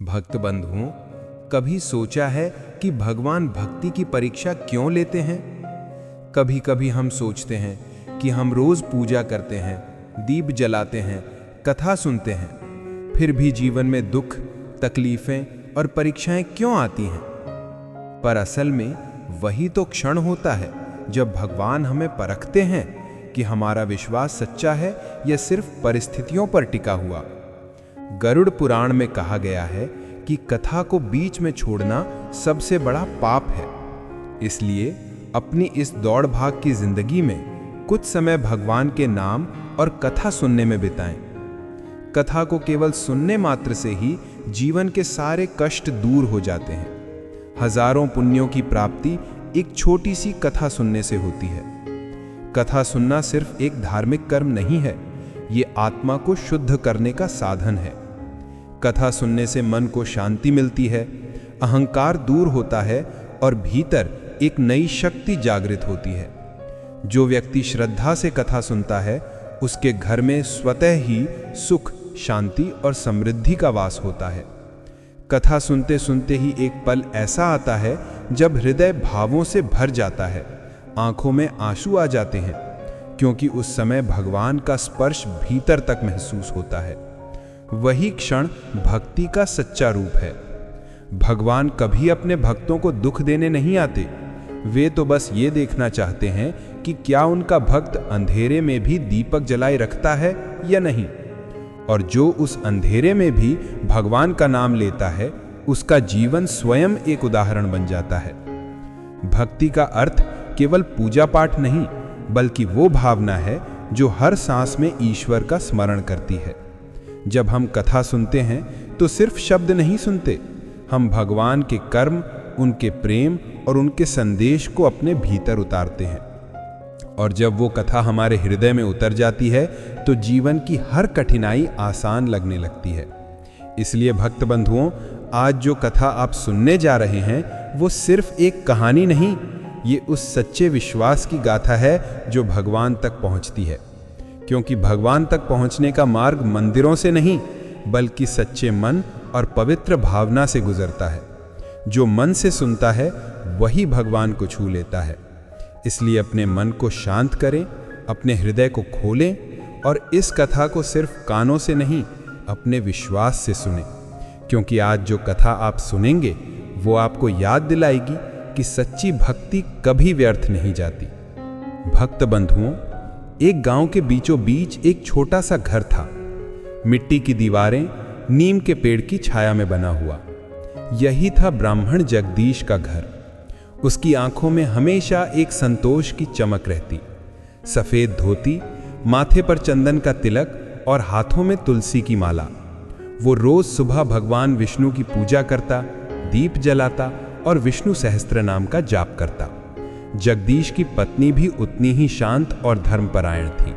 भक्त बंधुओं, कभी सोचा है कि भगवान भक्ति की परीक्षा क्यों लेते हैं? कभी कभी हम सोचते हैं कि हम रोज पूजा करते हैं, दीप जलाते हैं, कथा सुनते हैं, फिर भी जीवन में दुख, तकलीफें और परीक्षाएं क्यों आती हैं? पर असल में वही तो क्षण होता है जब भगवान हमें परखते हैं कि हमारा विश्वास सच्चा है या सिर्फ परिस्थितियों पर टिका हुआ। गरुड़ पुराण में कहा गया है कि कथा को बीच में छोड़ना सबसे बड़ा पाप है। इसलिए अपनी इस दौड़ भाग की जिंदगी में कुछ समय भगवान के नाम और कथा सुनने में बिताएं। कथा को केवल सुनने मात्र से ही जीवन के सारे कष्ट दूर हो जाते हैं। हजारों पुण्यों की प्राप्ति एक छोटी सी कथा सुनने से होती है। कथा सुनना सिर्फ एक धार्मिक कर्म नहीं है, ये आत्मा को शुद्ध करने का साधन है। कथा सुनने से मन को शांति मिलती है, अहंकार दूर होता है और भीतर एक नई शक्ति जागृत होती है। जो व्यक्ति श्रद्धा से कथा सुनता है, उसके घर में स्वतः ही सुख, शांति और समृद्धि का वास होता है। कथा सुनते सुनते ही एक पल ऐसा आता है जब हृदय भावों से भर जाता है, आंखों में आंसू आ जाते हैं, क्योंकि उस समय भगवान का स्पर्श भीतर तक महसूस होता है। वही क्षण भक्ति का सच्चा रूप है। भगवान कभी अपने भक्तों को दुख देने नहीं आते। वे तो बस ये देखना चाहते हैं कि क्या उनका भक्त अंधेरे में भी दीपक जलाए रखता है या नहीं। और जो उस अंधेरे में भी भगवान का नाम लेता है, उसका जीवन स्वयं एक उदाहरण बन जाता है। भक्ति का अर्थ केवल पूजा पाठ नहीं, बल्कि वो भावना है जो हर सांस में ईश्वर का स्मरण करती है। जब हम कथा सुनते हैं तो सिर्फ शब्द नहीं सुनते, हम भगवान के कर्म, उनके प्रेम और उनके संदेश को अपने भीतर उतारते हैं। और जब वो कथा हमारे हृदय में उतर जाती है तो जीवन की हर कठिनाई आसान लगने लगती है। इसलिए भक्त बंधुओं, आज जो कथा आप सुनने जा रहे हैं वो सिर्फ एक कहानी नहीं, ये उस सच्चे विश्वास की गाथा है जो भगवान तक पहुंचती है। क्योंकि भगवान तक पहुंचने का मार्ग मंदिरों से नहीं, बल्कि सच्चे मन और पवित्र भावना से गुजरता है। जो मन से सुनता है वही भगवान को छू लेता है। इसलिए अपने मन को शांत करें, अपने हृदय को खोलें और इस कथा को सिर्फ कानों से नहीं, अपने विश्वास से सुनें। क्योंकि आज जो कथा आप सुनेंगे वो आपको याद दिलाएगी कि सच्ची भक्ति कभी व्यर्थ नहीं जाती। भक्त बंधुओं, एक गांव के बीचों बीच एक छोटा सा घर था। मिट्टी की दीवारें, नीम के पेड़ की छाया में बना हुआ। यही था ब्राह्मण जगदीश का घर। उसकी आंखों में हमेशा एक संतोष की चमक रहती। सफेद धोती, माथे पर चंदन का तिलक और हाथों में तुलसी की माला। वो रोज सुबह भगवान विष्णु की पूजा करता, दीप जलाता और विष्णु सहस्त्र नाम का जाप करता। जगदीश की पत्नी भी उतनी ही शांत और धर्मपरायण थी।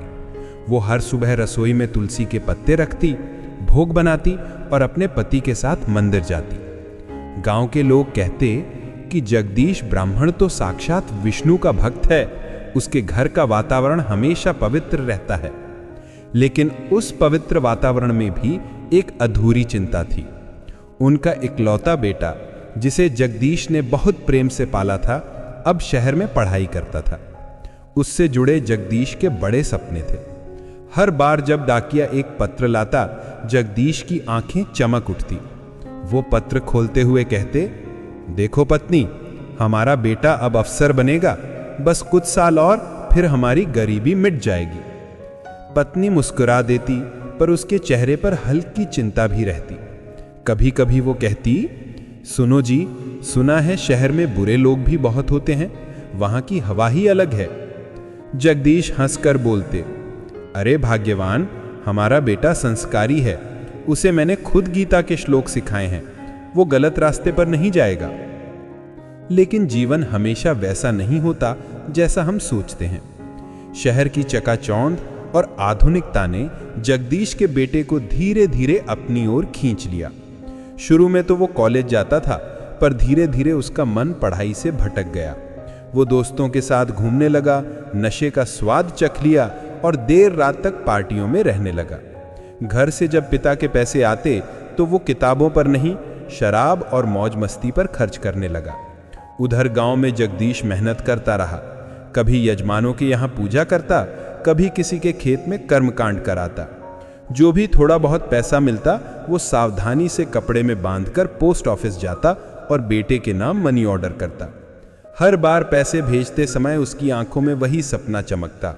वो हर सुबह रसोई में तुलसी के पत्ते रखती, भोग बनाती और अपने पति के साथ मंदिर जाती। गांव के लोग कहते कि जगदीश ब्राह्मण तो साक्षात विष्णु का भक्त है, उसके घर का वातावरण हमेशा पवित्र रहता है। लेकिन उस पवित्र वातावरण में भी एक अधूरी चिंता थी। उनका इकलौता बेटा, जिसे जगदीश ने बहुत प्रेम से पाला था, अब शहर में पढ़ाई करता था। उससे जुड़े जगदीश के बड़े सपने थे। हर बार जब डाकिया एक पत्र लाता, जगदीश की आंखें चमक उठती। वो पत्र खोलते हुए कहते, देखो पत्नी, हमारा बेटा अब अफसर बनेगा, बस कुछ साल और फिर हमारी गरीबी मिट जाएगी। पत्नी मुस्कुरा देती, पर उसके चेहरे पर हल्की चिंता भी रहती। कभी कभी वो कहती, सुनो जी, सुना है शहर में बुरे लोग भी बहुत होते हैं, वहां की हवा ही अलग है। जगदीश हंसकर बोलते, अरे भाग्यवान, हमारा बेटा संस्कारी है, उसे मैंने खुद गीता के श्लोक सिखाए हैं, वो गलत रास्ते पर नहीं जाएगा। लेकिन जीवन हमेशा वैसा नहीं होता जैसा हम सोचते हैं। शहर की चकाचौंध और आधुनिकता ने जगदीश के बेटे को धीरे धीरे अपनी ओर खींच लिया। शुरू में तो वो कॉलेज जाता था, पर धीरे धीरे उसका मन पढ़ाई से भटक गया। वो दोस्तों के साथ घूमने लगा, नशे का स्वाद चख लिया और देर रात तक पार्टियों में रहने लगा। घर से जब पिता के पैसे आते तो वो किताबों पर नहीं शराब और मौज मस्ती पर खर्च करने लगा। उधर गांव में जगदीश मेहनत करता रहा। कभी यजमानों के यहाँ पूजा करता, कभी किसी के खेत में कर्मकांड कराता। जो भी थोड़ा बहुत पैसा मिलता वो सावधानी से कपड़े में बांधकर पोस्ट ऑफिस जाता और बेटे के नाम मनी ऑर्डर करता। हर बार पैसे भेजते समय उसकी आंखों में वही सपना चमकता,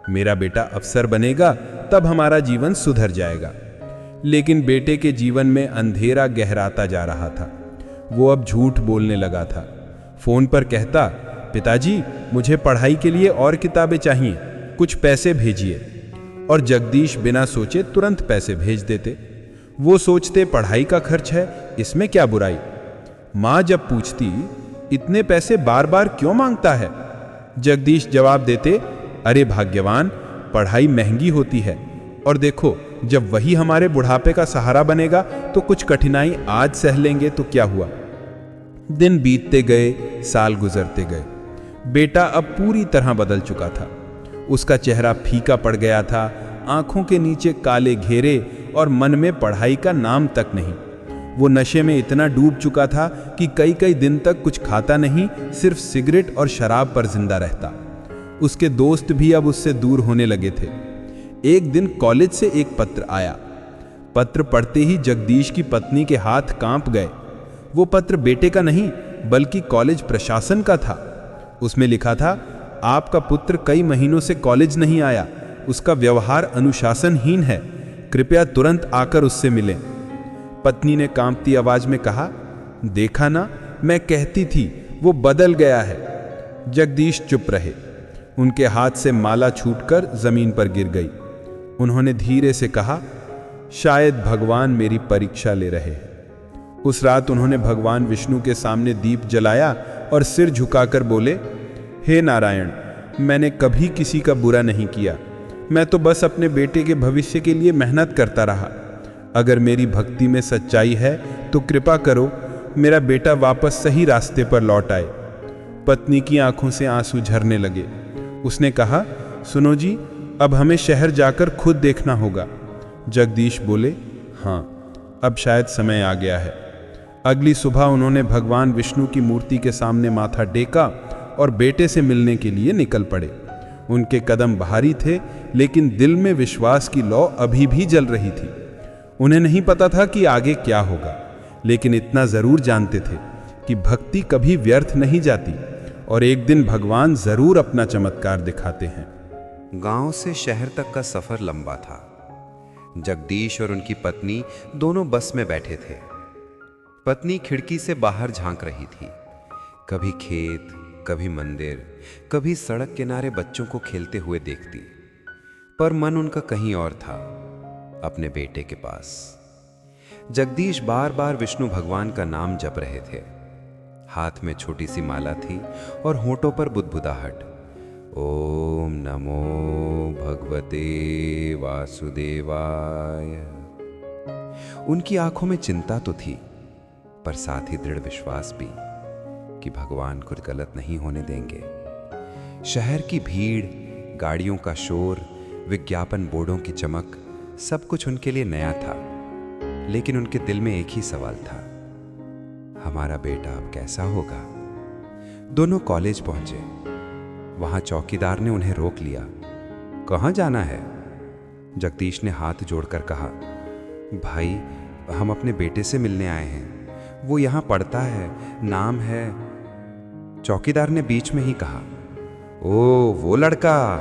मेरा बेटा अफसर बनेगा तब हमारा जीवन सुधर जाएगा। लेकिन बेटे के जीवन में अंधेरा गहराता जा रहा था। वो अब झूठ बोलने लगा था। फोन पर कहता, पिताजी मुझे पढ़ाई के लिए और किताबें चाहिए, कुछ पैसे भेजिए। और जगदीश बिना सोचे तुरंत पैसे भेज देते। वो सोचते पढ़ाई का खर्च है, इसमें क्या बुराई। माँ जब पूछती, इतने पैसे बार बार क्यों मांगता है, जगदीश जवाब देते, अरे भाग्यवान, पढ़ाई महंगी होती है और देखो जब वही हमारे बुढ़ापे का सहारा बनेगा तो कुछ कठिनाई आज सह लेंगे तो क्या हुआ। दिन बीतते गए, साल गुजरते गए। बेटा अब पूरी तरह बदल चुका था। उसका चेहरा फीका पड़ गया था, आंखों के नीचे काले घेरे और मन में पढ़ाई का नाम तक नहीं। वो नशे में इतना डूब चुका था कि कई कई दिन तक कुछ खाता नहीं, सिर्फ सिगरेट और शराब पर जिंदा रहता। उसके दोस्त भी अब उससे दूर होने लगे थे। एक दिन कॉलेज से एक पत्र आया। पत्र पढ़ते ही जगदीश की पत्नी के हाथ कांप गए। वो पत्र बेटे का नहीं बल्कि कॉलेज प्रशासन का था। उसमें लिखा था, आपका पुत्र कई महीनों से कॉलेज नहीं आया, उसका व्यवहार अनुशासनहीन है, कृपया तुरंत आकर उससे मिलें। पत्नी ने कांपती आवाज में कहा, देखा ना, मैं कहती थी वो बदल गया है। जगदीश चुप रहे। उनके हाथ से माला छूटकर जमीन पर गिर गई। उन्होंने धीरे से कहा, शायद भगवान मेरी परीक्षा ले रहे हैं। उस रात उन्होंने भगवान विष्णु के सामने दीप जलाया और सिर झुकाकर बोले, हे नारायण, मैंने कभी किसी का बुरा नहीं किया। मैं तो बस अपने बेटे के भविष्य के लिए मेहनत करता रहा। अगर मेरी भक्ति में सच्चाई है तो कृपा करो मेरा बेटा वापस सही रास्ते पर लौट आए। पत्नी की आंखों से आंसू झरने लगे। उसने कहा, सुनो जी, अब हमें शहर जाकर खुद देखना होगा। जगदीश बोले, हाँ, अब शायद समय आ गया है। अगली सुबह उन्होंने भगवान विष्णु की मूर्ति के सामने माथा टेका और बेटे से मिलने के लिए निकल पड़े। उनके कदम भारी थे, लेकिन दिल में विश्वास की लौ अभी भी जल रही थी। उन्हें नहीं पता था कि आगे क्या होगा, लेकिन इतना जरूर जानते थे कि भक्ति कभी व्यर्थ नहीं जाती और एक दिन भगवान जरूर अपना चमत्कार दिखाते हैं। गांव से शहर तक का सफर लंबा था। जगदीश और उनकी पत्नी दोनों बस में बैठे थे। पत्नी खिड़की से बाहर झांक रही थी। कभी खेत, कभी मंदिर, कभी सड़क किनारे बच्चों को खेलते हुए देखती, पर मन उनका कहीं और था, अपने बेटे के पास। जगदीश बार बार विष्णु भगवान का नाम जप रहे थे। हाथ में छोटी सी माला थी और होठों पर बुदबुदाहट, ओम नमो भगवते वासुदेवाय। उनकी आंखों में चिंता तो थी, पर साथ ही दृढ़ विश्वास भी कि भगवान कुछ गलत नहीं होने देंगे। शहर की भीड़, गाड़ियों का शोर, विज्ञापन बोर्डों की चमक, सब कुछ उनके लिए नया था। लेकिन उनके दिल में एक ही सवाल था, हमारा बेटा अब कैसा होगा। दोनों कॉलेज पहुंचे। वहां चौकीदार ने उन्हें रोक लिया। कहां जाना है? जगदीश ने हाथ जोड़कर कहा, भाई, हम अपने बेटे से मिलने आए हैं। वो यहां पढ़ता है, नाम है। चौकीदार ने बीच में ही कहा, ओ वो लड़का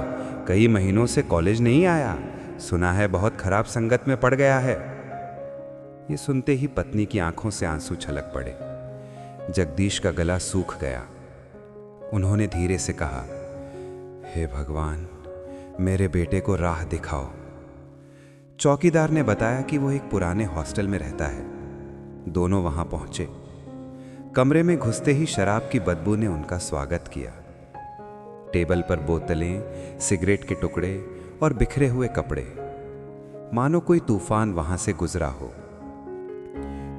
कई महीनों से कॉलेज नहीं आया, सुना है बहुत खराब संगत में पड़ गया है। ये सुनते ही पत्नी की आंखों से आंसू छलक पड़े। जगदीश का गला सूख गया। उन्होंने धीरे से कहा, हे भगवान, मेरे बेटे को राह दिखाओ। चौकीदार ने बताया कि वो एक पुराने हॉस्टल में रहता है। दोनों वहां पहुंचे। कमरे में घुसते ही शराब की बदबू ने उनका स्वागत किया। टेबल पर बोतलें, सिगरेट के टुकड़े और बिखरे हुए कपड़े, मानो कोई तूफान वहां से गुजरा हो।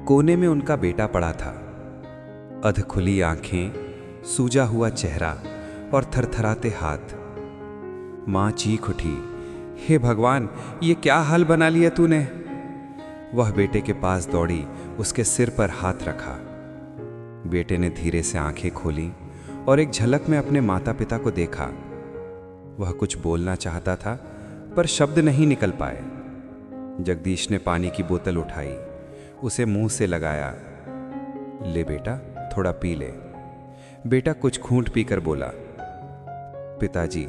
कोने में उनका बेटा पड़ा था, अधखुली आंखें, सूजा हुआ चेहरा और थरथराते हाथ। मां चीख उठी, हे भगवान, ये क्या हाल बना लिया तूने। वह बेटे के पास दौड़ी, उसके सिर पर हाथ रखा। बेटे ने धीरे से आंखें खोली और एक झलक में अपने माता पिता को देखा। वह कुछ बोलना चाहता था पर शब्द नहीं निकल पाए। जगदीश ने पानी की बोतल उठाई, उसे मुंह से लगाया। ले बेटा, थोड़ा पी ले। बेटा कुछ घूंट पीकर बोला, पिताजी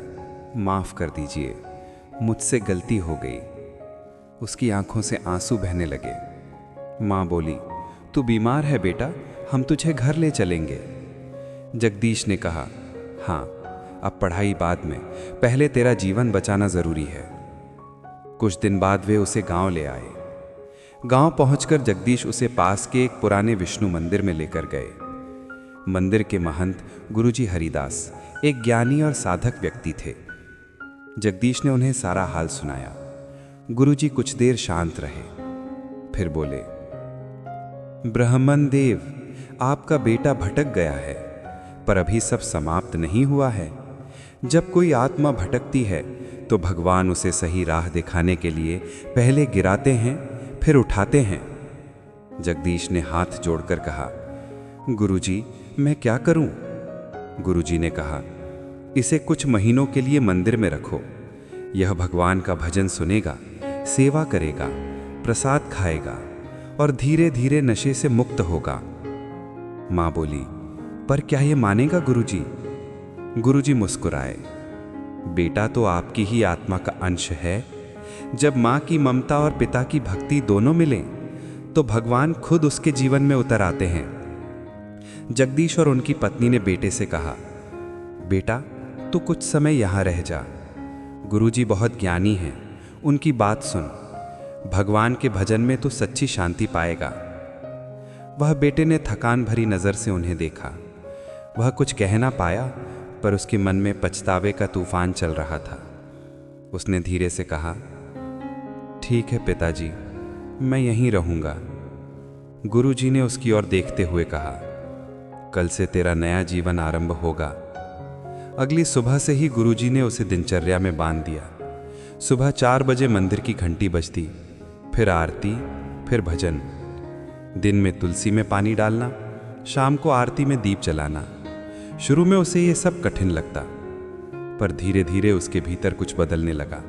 माफ कर दीजिए, मुझसे गलती हो गई। उसकी आंखों से आंसू बहने लगे। मां बोली, तू बीमार है बेटा, हम तुझे घर ले चलेंगे। जगदीश ने कहा, हाँ, अब पढ़ाई बाद में, पहले तेरा जीवन बचाना जरूरी है। कुछ दिन बाद वे उसे गांव ले आए। गांव पहुंचकर जगदीश उसे पास के एक पुराने विष्णु मंदिर में लेकर गए। मंदिर के महंत गुरुजी हरिदास एक ज्ञानी और साधक व्यक्ति थे। जगदीश ने उन्हें सारा हाल सुनाया। गुरुजी कुछ देर शांत रहे, फिर बोले, ब्राह्मण देव, आपका बेटा भटक गया है, पर अभी सब समाप्त नहीं हुआ है। जब कोई आत्मा भटकती है तो भगवान उसे सही राह दिखाने के लिए पहले गिराते हैं, फिर उठाते हैं। जगदीश ने हाथ जोड़कर कहा, गुरुजी, मैं क्या करूं? गुरुजी ने कहा, इसे कुछ महीनों के लिए मंदिर में रखो। यह भगवान का भजन सुनेगा, सेवा करेगा, प्रसाद खाएगा और धीरे धीरे नशे से मुक्त होगा। मां बोली, पर क्या यह मानेगा गुरुजी? गुरुजी मुस्कुराए, बेटा तो आपकी ही आत्मा का अंश है। जब मां की ममता और पिता की भक्ति दोनों मिलें तो भगवान खुद उसके जीवन में उतर आते हैं। जगदीश और उनकी पत्नी ने बेटे से कहा, बेटा तू कुछ समय यहां रह जा। गुरुजी बहुत ज्ञानी हैं, उनकी बात सुन। भगवान के भजन में तू सच्ची शांति पाएगा। वह बेटे ने थकान भरी नजर से उन्हें देखा। वह कुछ कह ना पाया, पर उसके मन में पछतावे का तूफान चल रहा था। उसने धीरे से कहा, ठीक है पिताजी, मैं यहीं रहूंगा। गुरुजी ने उसकी ओर देखते हुए कहा, कल से तेरा नया जीवन आरंभ होगा। अगली सुबह से ही गुरुजी ने उसे दिनचर्या में बांध दिया। सुबह 4 बजे मंदिर की घंटी बजती, फिर आरती, फिर भजन। दिन में तुलसी में पानी डालना, शाम को आरती में दीप जलाना। शुरू में उसे यह सब कठिन लगता, पर धीरे धीरे उसके भीतर कुछ बदलने लगा।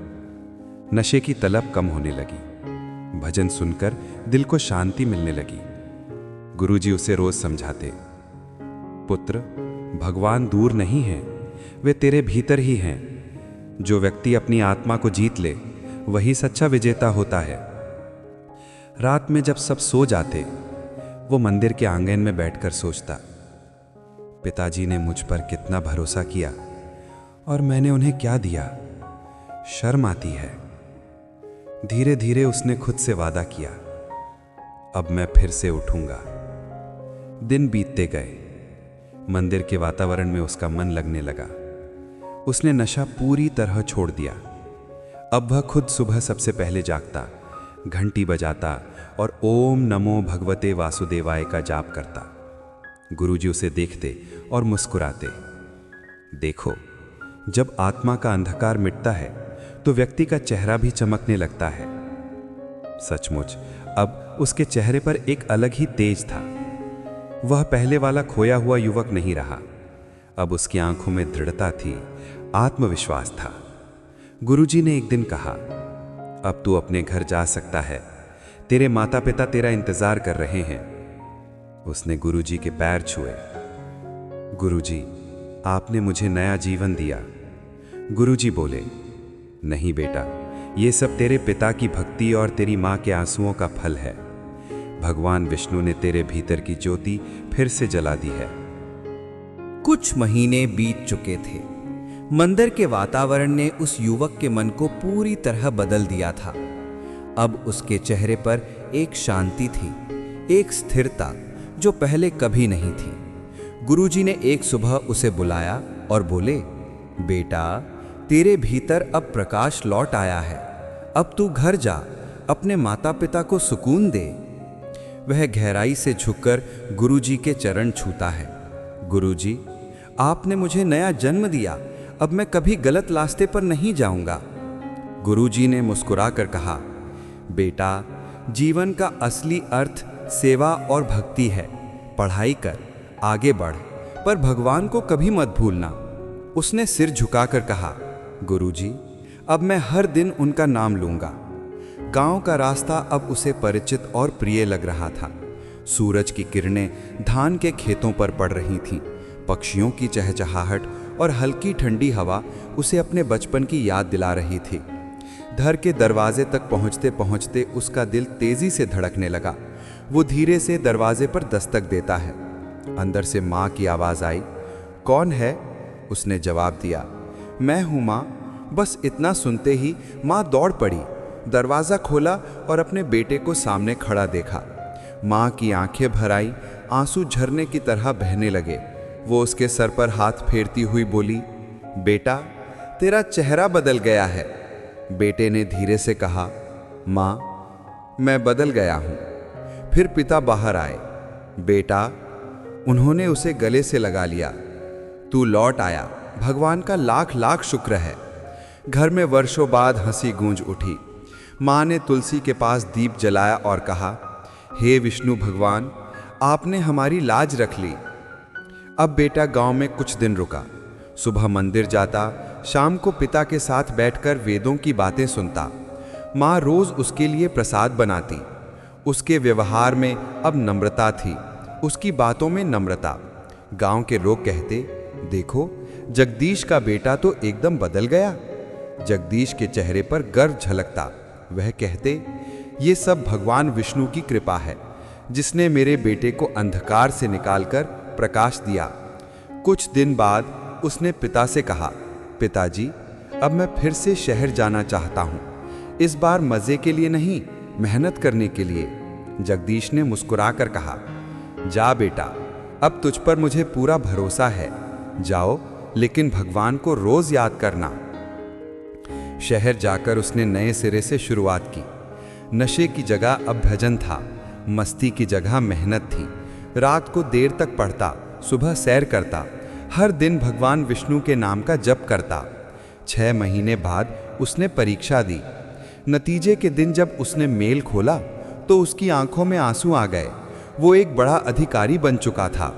नशे की तलब कम होने लगी। भजन सुनकर दिल को शांति मिलने लगी। गुरुजी उसे रोज समझाते, पुत्र, भगवान दूर नहीं है, वे तेरे भीतर ही हैं। जो व्यक्ति अपनी आत्मा को जीत ले, वही सच्चा विजेता होता है। रात में जब सब सो जाते, वो मंदिर के आंगन में बैठकर सोचता, पिताजी ने मुझ पर कितना भरोसा किया और मैंने उन्हें क्या दिया। शर्म आती है। धीरे धीरे उसने खुद से वादा किया, अब मैं फिर से उठूंगा। दिन बीतते गए। मंदिर के वातावरण में उसका मन लगने लगा। उसने नशा पूरी तरह छोड़ दिया। अब वह खुद सुबह सबसे पहले जागता, घंटी बजाता और ओम नमो भगवते वासुदेवाय का जाप करता। गुरुजी उसे देखते और मुस्कुराते। देखो, जब आत्मा का अंधकार मिटता है तो व्यक्ति का चेहरा भी चमकने लगता है। सचमुच अब उसके चेहरे पर एक अलग ही तेज था। वह पहले वाला खोया हुआ युवक नहीं रहा। अब उसकी आंखों में दृढ़ता थी, आत्मविश्वास था। गुरुजी ने एक दिन कहा, अब तू अपने घर जा सकता है, तेरे माता पिता तेरा इंतजार कर रहे हैं। उसने गुरुजी के पैर छुए। गुरुजी, आपने मुझे नया जीवन दिया। गुरुजी बोले, नहीं बेटा, ये सब तेरे पिता की भक्ति और तेरी मां के आंसुओं का फल है। भगवान विष्णु ने तेरे भीतर की ज्योति फिर से जला दी है। कुछ महीने बीत चुके थे। मंदिर के वातावरण ने उस युवक के मन को पूरी तरह बदल दिया था। अब उसके चेहरे पर एक शांति थी, एक स्थिरता जो पहले कभी नहीं थी। गुरुजी ने एक सुबह उसे बुलाया और बोले, बेटा, तेरे भीतर अब प्रकाश लौट आया है। अब तू घर जा, अपने माता पिता को सुकून दे। वह गहराई से झुककर गुरुजी के चरण छूता है। गुरुजी, आपने मुझे नया जन्म दिया, अब मैं कभी गलत रास्ते पर नहीं जाऊंगा। गुरुजी ने मुस्कुराकर कहा, बेटा, जीवन का असली अर्थ सेवा और भक्ति है। पढ़ाई कर, आगे बढ़, पर भगवान को कभी मत भूलना। उसने सिर झुकाकर कहा, गुरुजी, अब मैं हर दिन उनका नाम लूंगा। गांव का रास्ता अब उसे परिचित और प्रिय लग रहा था। सूरज की किरणें धान के खेतों पर पड़ रही थीं। पक्षियों की चहचहाहट और हल्की ठंडी हवा उसे अपने बचपन की याद दिला रही थी। घर के दरवाजे तक पहुंचते पहुंचते उसका दिल तेजी से धड़कने लगा। वो धीरे से दरवाजे पर दस्तक देता है। अंदर से माँ की आवाज़ आई। कौन है? उसने जवाब दिया, मैं हूँ माँ। बस इतना सुनते ही माँ दौड़ पड़ी, दरवाज़ा खोला और अपने बेटे को सामने खड़ा देखा। माँ की आंखें भर आई, आंसू झरने की तरह बहने लगे। वो उसके सर पर हाथ फेरती हुई बोली, बेटा, तेरा चेहरा बदल गया है। बेटे ने धीरे से कहा, माँ, मैं बदल गया हूँ। फिर पिता बाहर आए। बेटा, उन्होंने उसे गले से लगा लिया। तू लौट आया, भगवान का लाख लाख शुक्र है। घर में वर्षों बाद हंसी गूंज उठी। माँ ने तुलसी के पास दीप जलाया और कहा, हे विष्णु भगवान, आपने हमारी लाज रख ली। अब बेटा गांव में कुछ दिन रुका। सुबह मंदिर जाता, शाम को पिता के साथ बैठकर वेदों की बातें सुनता। माँ रोज उसके लिए प्रसाद बनाती। उसके व्यवहार में अब नम्रता थी, उसकी बातों में नम्रता। गांव के लोग कहते, देखो, जगदीश का बेटा तो एकदम बदल गया। जगदीश के चेहरे पर गर्व झलकता। वह कहते, ये सब भगवान विष्णु की कृपा है, जिसने मेरे बेटे को अंधकार से निकालकर प्रकाश दिया। कुछ दिन बाद उसने पिता से कहा, पिताजी, अब मैं फिर से शहर जाना चाहता हूँ। इस बार मजे के लिए नहीं, मेहनत करने के लिए। जगदीश ने मुस्कुराकर कहा, जा बेटा, अब तुझ पर मुझे पूरा भरोसा है। जाओ, लेकिन भगवान को रोज याद करना। शहर जाकर उसने नए सिरे से शुरुआत की। नशे की जगह अब भजन था, मस्ती की जगह मेहनत थी। रात को देर तक पढ़ता, सुबह सैर करता, हर दिन भगवान विष्णु के नाम का जप करता। 6 महीने बाद उसने परीक्षा दी। नतीजे के दिन जब उसने मेल खोला तो उसकी आंखों में आंसू आ गए। वो एक बड़ा अधिकारी बन चुका था।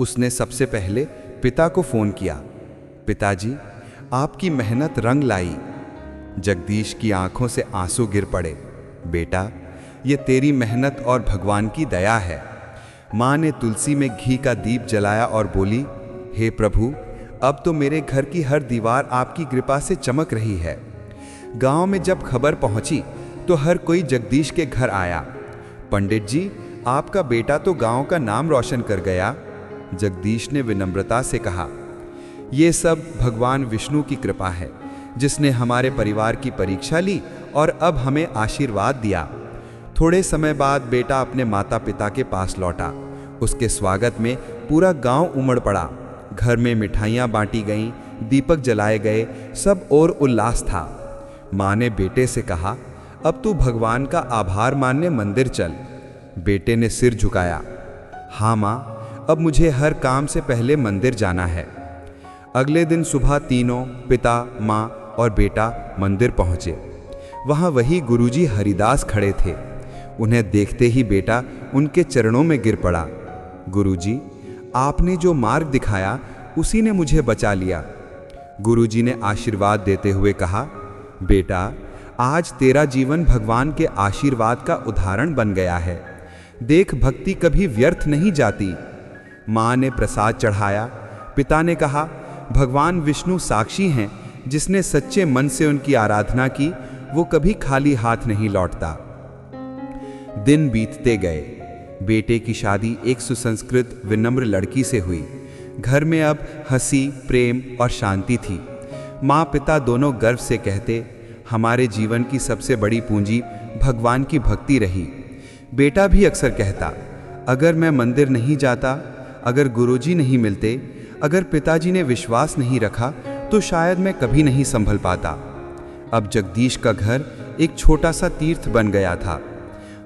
उसने सबसे पहले पिता को फोन किया, पिताजी, आपकी मेहनत रंग लाई। जगदीश की आंखों से आंसू गिर पड़े। बेटा, ये तेरी मेहनत और भगवान की दया है। माँ ने तुलसी में घी का दीप जलाया और बोली, हे प्रभु, अब तो मेरे घर की हर दीवार आपकी कृपा से चमक रही है। गांव में जब खबर पहुंची तो हर कोई जगदीश के घर आया। पंडित जी, आपका बेटा तो गांव का नाम रोशन कर गया। जगदीश ने विनम्रता से कहा, ये सब भगवान विष्णु की कृपा है, जिसने हमारे परिवार की परीक्षा ली और अब हमें आशीर्वाद दिया। थोड़े समय बाद बेटा अपने माता पिता के पास लौटा। उसके स्वागत में पूरा गांव उमड़ पड़ा। घर में मिठाइयाँ बांटी गईं, दीपक जलाए गए, सब और उल्लास था। माँ ने बेटे से कहा, अब तू भगवान का आभार मानने मंदिर चल। बेटे ने सिर झुकाया, हाँ माँ, अब मुझे हर काम से पहले मंदिर जाना है। अगले दिन सुबह तीनों, पिता, माँ और बेटा मंदिर पहुँचे। वहाँ वही गुरुजी हरिदास खड़े थे। उन्हें देखते ही बेटा उनके चरणों में गिर पड़ा। गुरुजी, आपने जो मार्ग दिखाया उसी ने मुझे बचा लिया। गुरुजी ने आशीर्वाद देते हुए कहा, बेटा, आज तेरा जीवन भगवान के आशीर्वाद का उदाहरण बन गया है। देख, भक्ति कभी व्यर्थ नहीं जाती। माँ ने प्रसाद चढ़ाया। पिता ने कहा, भगवान विष्णु साक्षी हैं, जिसने सच्चे मन से उनकी आराधना की वो कभी खाली हाथ नहीं लौटता। दिन बीतते गए। बेटे की शादी एक सुसंस्कृत विनम्र लड़की से हुई। घर में अब हंसी, प्रेम और शांति थी। माँ पिता दोनों गर्व से कहते, हमारे जीवन की सबसे बड़ी पूंजी भगवान की भक्ति रही। बेटा भी अक्सर कहता, अगर मैं मंदिर नहीं जाता, अगर गुरुजी नहीं मिलते, अगर पिताजी ने विश्वास नहीं रखा तो शायद मैं कभी नहीं संभल पाता। अब जगदीश का घर एक छोटा सा तीर्थ बन गया था।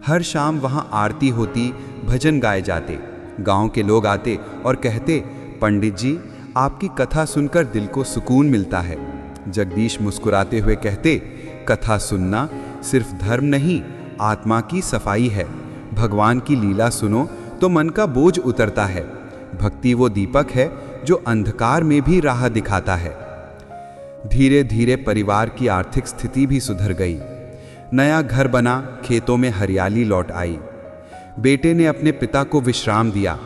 हर शाम वहाँ आरती होती, भजन गाए जाते। गांव के लोग आते और कहते, पंडित जी, आपकी कथा सुनकर दिल को सुकून मिलता है। जगदीश मुस्कुराते हुए कहते, कथा सुनना सिर्फ धर्म नहीं, आत्मा की सफाई है। भगवान की लीला सुनो तो मन का बोझ उतरता है। भक्ति वो दीपक है जो अंधकार में भी राह दिखाता है। धीरे धीरे परिवार की आर्थिक स्थिति भी सुधर गई। नया घर बना, खेतों में हरियाली लौट आई। बेटे ने अपने पिता को विश्राम दिया।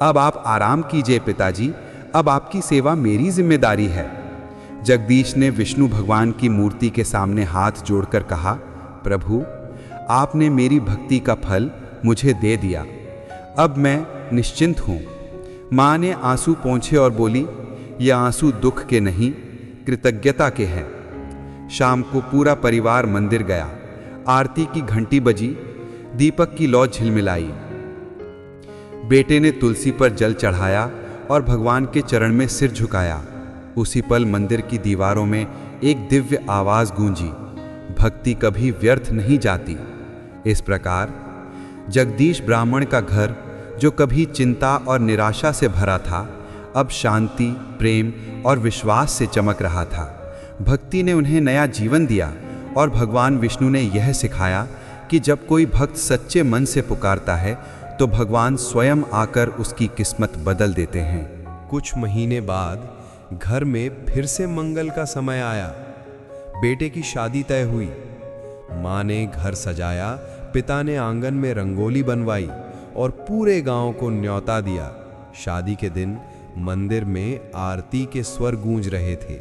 अब आप आराम कीजिए पिताजी, अब आपकी सेवा मेरी जिम्मेदारी है। जगदीश ने विष्णु भगवान की मूर्ति के सामने हाथ जोड़कर कहा, प्रभु, आपने मेरी भक्ति का फल मुझे दे दिया, अब मैं निश्चिंत हूँ। माँ ने आंसू पोंछे और बोली, ये आंसू दुख के नहीं, कृतज्ञता के हैं। शाम को पूरा परिवार मंदिर गया। आरती की घंटी बजी, दीपक की लौ झिलमिलाई। बेटे ने तुलसी पर जल चढ़ाया और भगवान के चरण में सिर झुकाया। उसी पल मंदिर की दीवारों में एक दिव्य आवाज गूंजी, भक्ति कभी व्यर्थ नहीं जाती। इस प्रकार जगदीश ब्राह्मण का घर, जो कभी चिंता और निराशा से भरा था, अब शांति, प्रेम और विश्वास से चमक रहा था। भक्ति ने उन्हें नया जीवन दिया और भगवान विष्णु ने यह सिखाया कि जब कोई भक्त सच्चे मन से पुकारता है तो भगवान स्वयं आकर उसकी किस्मत बदल देते हैं। कुछ महीने बाद घर में फिर से मंगल का समय आया। बेटे की शादी तय हुई। माँ ने घर सजाया, पिता ने आंगन में रंगोली बनवाई और पूरे गांव को न्योता दिया। शादी के दिन मंदिर में आरती के स्वर गूंज रहे थे।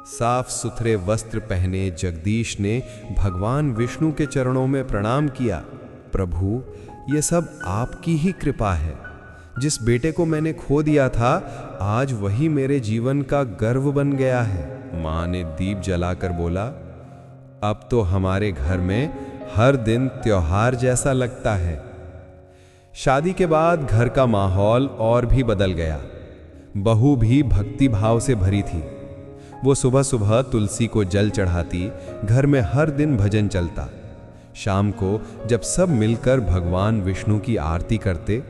साफ सुथरे वस्त्र पहने जगदीश ने भगवान विष्णु के चरणों में प्रणाम किया। प्रभु, ये सब आपकी ही कृपा है। जिस बेटे को मैंने खो दिया था, आज वही मेरे जीवन का गर्व बन गया है। माँ ने दीप जलाकर बोला, अब तो हमारे घर में हर दिन त्योहार जैसा लगता है। शादी के बाद घर का माहौल और भी बदल गया। बहू भी भक्ति भाव से भरी थी। वो सुबह सुबह तुलसी को जल चढ़ाती, घर में हर दिन भजन चलता। शाम को जब सब मिलकर भगवान विष्णु की आरती करते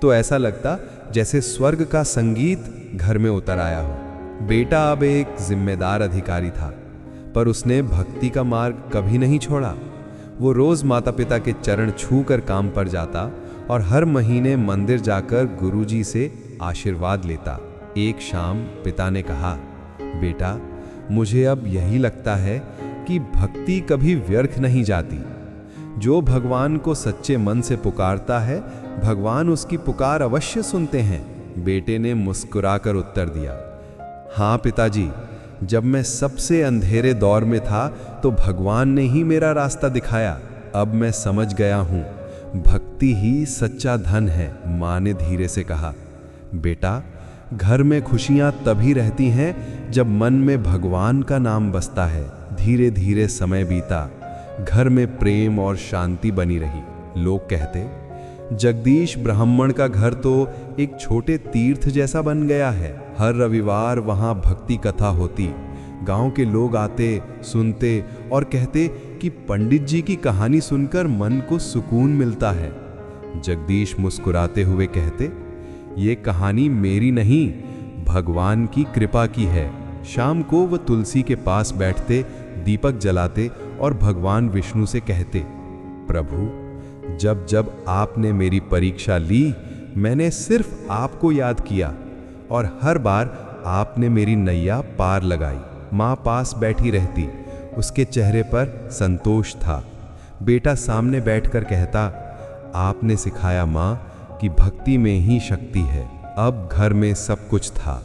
तो ऐसा लगता जैसे स्वर्ग का संगीत घर में उतर आया हो। बेटा अब एक जिम्मेदार अधिकारी था, पर उसने भक्ति का मार्ग कभी नहीं छोड़ा। वो रोज माता पिता के चरण छूकर काम पर जाता और हर महीने मंदिर जाकर गुरुजी से आशीर्वाद लेता। एक शाम पिता ने कहा, बेटा, मुझे अब यही लगता है कि भक्ति कभी व्यर्थ नहीं जाती। जो भगवान को सच्चे मन से पुकारता है, भगवान उसकी पुकार अवश्य सुनते हैं। बेटे ने मुस्कुराकर उत्तर दिया, हाँ पिताजी, जब मैं सबसे अंधेरे दौर में था तो भगवान ने ही मेरा रास्ता दिखाया। अब मैं समझ गया हूँ, भक्ति ही सच्चा धन है। माँ ने धीरे से कहा, बेटा, घर में खुशियाँ तभी रहती हैं जब मन में भगवान का नाम बसता है। धीरे धीरे समय बीता, घर में प्रेम और शांति बनी रही। लोग कहते, जगदीश ब्राह्मण का घर तो एक छोटे तीर्थ जैसा बन गया है। हर रविवार वहाँ भक्ति कथा होती। गांव के लोग आते, सुनते और कहते कि पंडित जी की कहानी सुनकर मन को सुकून मिलता है। जगदीश मुस्कुराते हुए कहते, ये कहानी मेरी नहीं, भगवान की कृपा की है। शाम को वह तुलसी के पास बैठते, दीपक जलाते और भगवान विष्णु से कहते, प्रभु, जब जब आपने मेरी परीक्षा ली, मैंने सिर्फ आपको याद किया और हर बार आपने मेरी नैया पार लगाई। माँ पास बैठी रहती, उसके चेहरे पर संतोष था। बेटा सामने बैठकर कहता, आपने सिखाया माँ कि भक्ति में ही शक्ति है। अब घर में सब कुछ था,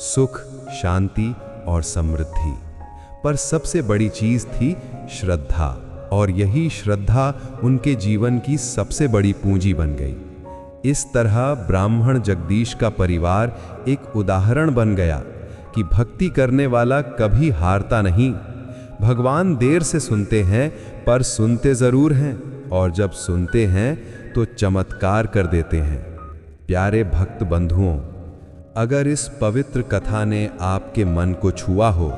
सुख, शांति और समृद्धि, पर सबसे बड़ी चीज थी श्रद्धा, और यही श्रद्धा उनके जीवन की सबसे बड़ी पूंजी बन गई। इस तरह ब्राह्मण जगदीश का परिवार एक उदाहरण बन गया कि भक्ति करने वाला कभी हारता नहीं। भगवान देर से सुनते हैं, पर सुनते जरूर हैं, और जब सुनते हैं तो चमत्कार कर देते हैं। प्यारे भक्त बंधुओं, अगर इस पवित्र कथा ने आपके मन को छुआ हो,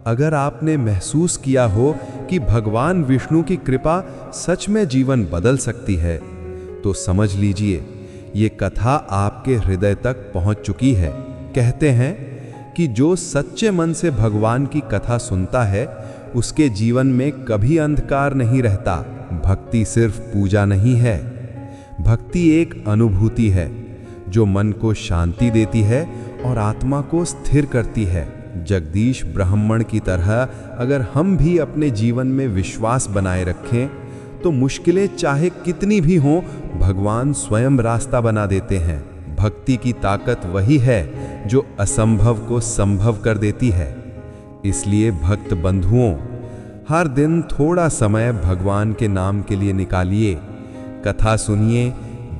अगर आपने महसूस किया हो कि भगवान विष्णु की कृपा सच में जीवन बदल सकती है, तो समझ लीजिए ये कथा आपके हृदय तक पहुंच चुकी है। कहते हैं कि जो सच्चे मन से भगवान की कथा सुनता है, उसके जीवन में कभी अंधकार नहीं रहता। भक्ति सिर्फ पूजा नहीं है, भक्ति एक अनुभूति है जो मन को शांति देती है और आत्मा को स्थिर करती है। जगदीश ब्राह्मण की तरह अगर हम भी अपने जीवन में विश्वास बनाए रखें तो मुश्किलें चाहे कितनी भी हों, भगवान स्वयं रास्ता बना देते हैं। भक्ति की ताकत वही है जो असंभव को संभव कर देती है। इसलिए भक्त बंधुओं, हर दिन थोड़ा समय भगवान के नाम के लिए निकालिए, कथा सुनिए,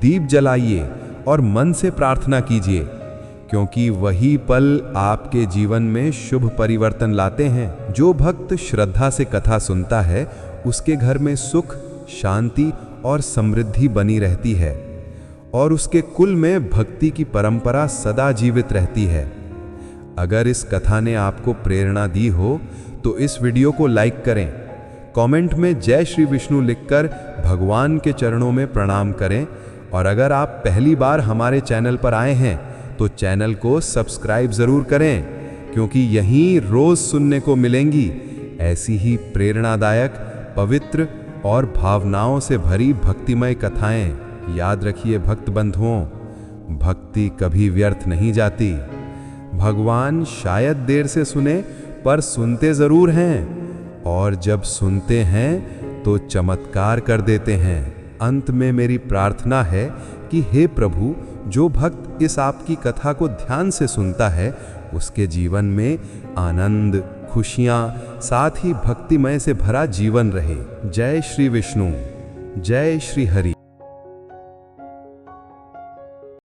दीप जलाइए और मन से प्रार्थना कीजिए, क्योंकि वही पल आपके जीवन में शुभ परिवर्तन लाते हैं। जो भक्त श्रद्धा से कथा सुनता है, उसके घर में सुख, शांति और समृद्धि बनी रहती है और उसके कुल में भक्ति की परंपरा सदा जीवित रहती है। अगर इस कथा ने आपको प्रेरणा दी हो तो इस वीडियो को लाइक करें, कमेंट में जय श्री विष्णु लिखकर भगवान के चरणों में प्रणाम करें और अगर आप पहली बार हमारे चैनल पर आए हैं तो चैनल को सब्सक्राइब जरूर करें, क्योंकि यहीं रोज सुनने को मिलेंगी ऐसी ही प्रेरणादायक, पवित्र और भावनाओं से भरी भक्तिमय कथाएं। याद रखिए भक्त बंधुओं, भक्ति कभी व्यर्थ नहीं जाती। भगवान शायद देर से सुने पर सुनते जरूर हैं, और जब सुनते हैं तो चमत्कार कर देते हैं। अंत में मेरी प्रार्थना है कि हे प्रभु, जो भक्त इस आपकी कथा को ध्यान से सुनता है उसके जीवन में आनंद, खुशियां, साथ ही भक्तिमय से भरा जीवन रहे। जय श्री विष्णु, जय श्री हरि।